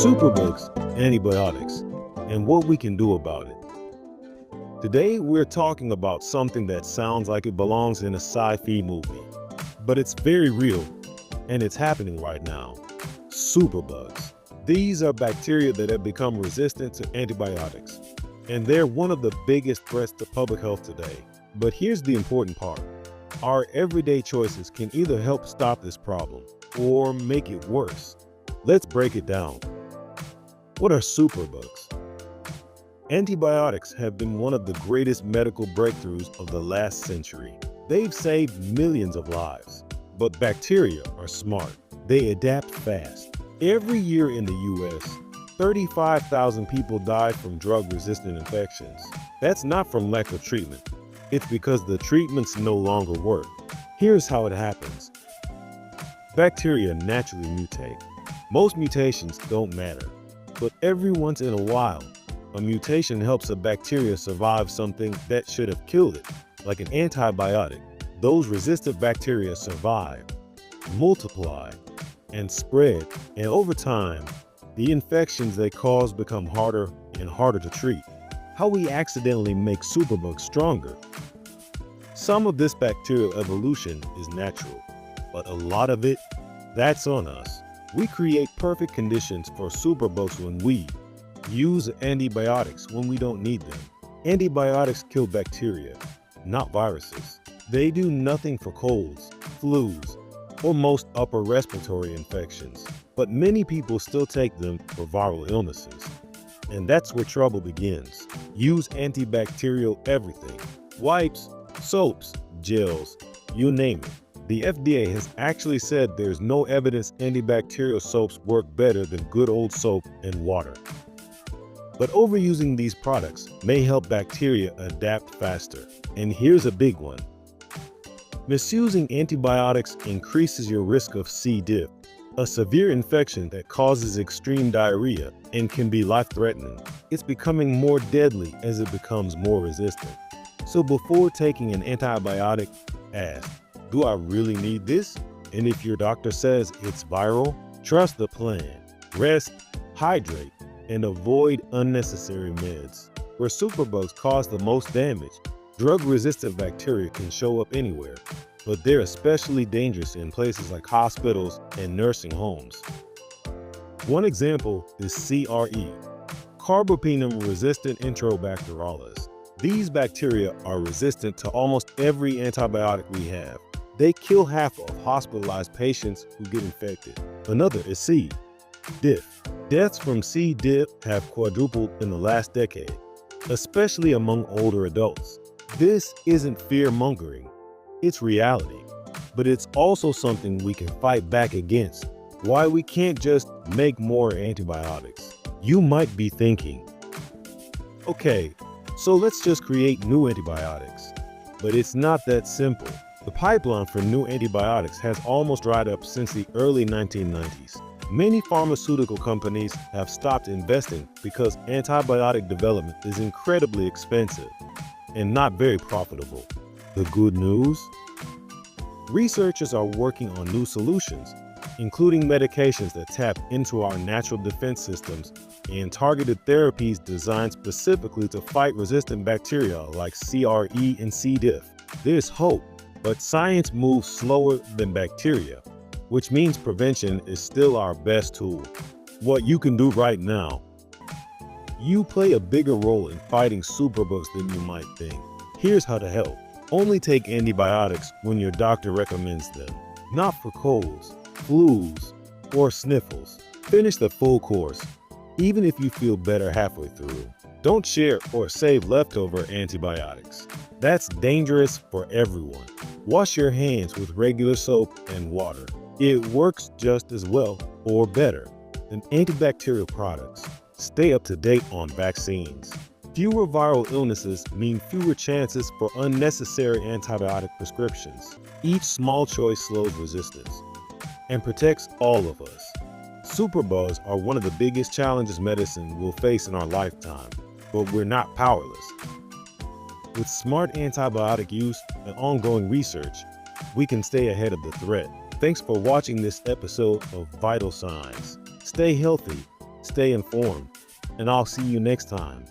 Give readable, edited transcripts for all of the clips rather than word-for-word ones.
superbugs, antibiotics, and what we can do about it. Today, we're talking about something that sounds like it belongs in a sci-fi movie, but it's very real, and it's happening right now. Superbugs. These are bacteria that have become resistant to antibiotics, and they're one of the biggest threats to public health today. But here's the important part. Our everyday choices can either help stop this problem or make it worse. Let's break it down. What are superbugs? Antibiotics have been one of the greatest medical breakthroughs of the last century. They've saved millions of lives. But bacteria are smart. They adapt fast. Every year in the US, 35,000 people die from drug-resistant infections. That's not from lack of treatment. It's because the treatments no longer work. Here's how it happens. Bacteria naturally mutate. Most mutations don't matter, but every once in a while, a mutation helps a bacteria survive something that should have killed it, like an antibiotic. Those resistant bacteria survive, multiply, and spread, and over time, the infections they cause become harder and harder to treat. How we accidentally make superbugs stronger. Some of this bacterial evolution is natural, but a lot of it, that's on us. We create perfect conditions for superbugs when we use antibiotics when we don't need them. Antibiotics kill bacteria, not viruses. They do nothing for colds, flus, or most upper respiratory infections, but many people still take them for viral illnesses. And that's where trouble begins. Use antibacterial everything. Wipes, soaps, gels, you name it. The FDA has actually said there's no evidence antibacterial soaps work better than good old soap and water. But overusing these products may help bacteria adapt faster. And here's a big one. Misusing antibiotics increases your risk of C. diff, a severe infection that causes extreme diarrhea and can be life-threatening. It's becoming more deadly as it becomes more resistant. So before taking an antibiotic, ask, do I really need this? And if your doctor says it's viral, trust the plan. Rest, hydrate, and avoid unnecessary meds. Where superbugs cause the most damage, drug-resistant bacteria can show up anywhere, but they're especially dangerous in places like hospitals and nursing homes. One example is CRE, carbapenem-resistant enterobacterales. These bacteria are resistant to almost every antibiotic we have. They kill half of hospitalized patients who get infected. Another is C. diff. Deaths from C. diff have quadrupled in the last decade, especially among older adults. This isn't fear-mongering, it's reality, but it's also something we can fight back against. Why we can't just make more antibiotics. You might be thinking, okay, so let's just create new antibiotics. But it's not that simple. The pipeline for new antibiotics has almost dried up since the early 1990s. Many pharmaceutical companies have stopped investing because antibiotic development is incredibly expensive and not very profitable. The good news? Researchers are working on new solutions, including medications that tap into our natural defense systems and targeted therapies designed specifically to fight resistant bacteria like CRE and C. diff. There's hope, but science moves slower than bacteria, which means prevention is still our best tool. What you can do right now. You play a bigger role in fighting superbugs than you might think. Here's how to help. Only take antibiotics when your doctor recommends them, not for colds, flus, or sniffles. Finish the full course, even if you feel better halfway through. Don't share or save leftover antibiotics. That's dangerous for everyone. Wash your hands with regular soap and water. It works just as well or better than antibacterial products. Stay up to date on vaccines. Fewer viral illnesses mean fewer chances for unnecessary antibiotic prescriptions. Each small choice slows resistance and protects all of us. Superbugs are one of the biggest challenges medicine will face in our lifetime, but we're not powerless. With smart antibiotic use and ongoing research, we can stay ahead of the threat. Thanks for watching this episode of Vital Signs. Stay healthy Stay informed, and I'll see you next time.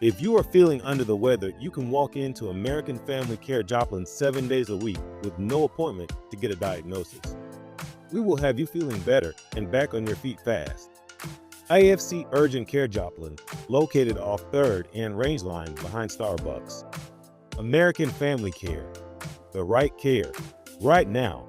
If you are feeling under the weather, you can walk into American Family Care Joplin 7 days a week with no appointment to get a diagnosis. We will have you feeling better and back on your feet fast. AFC Urgent Care Joplin, located off 3rd and Range Line behind Starbucks. American Family Care. The right care, right now.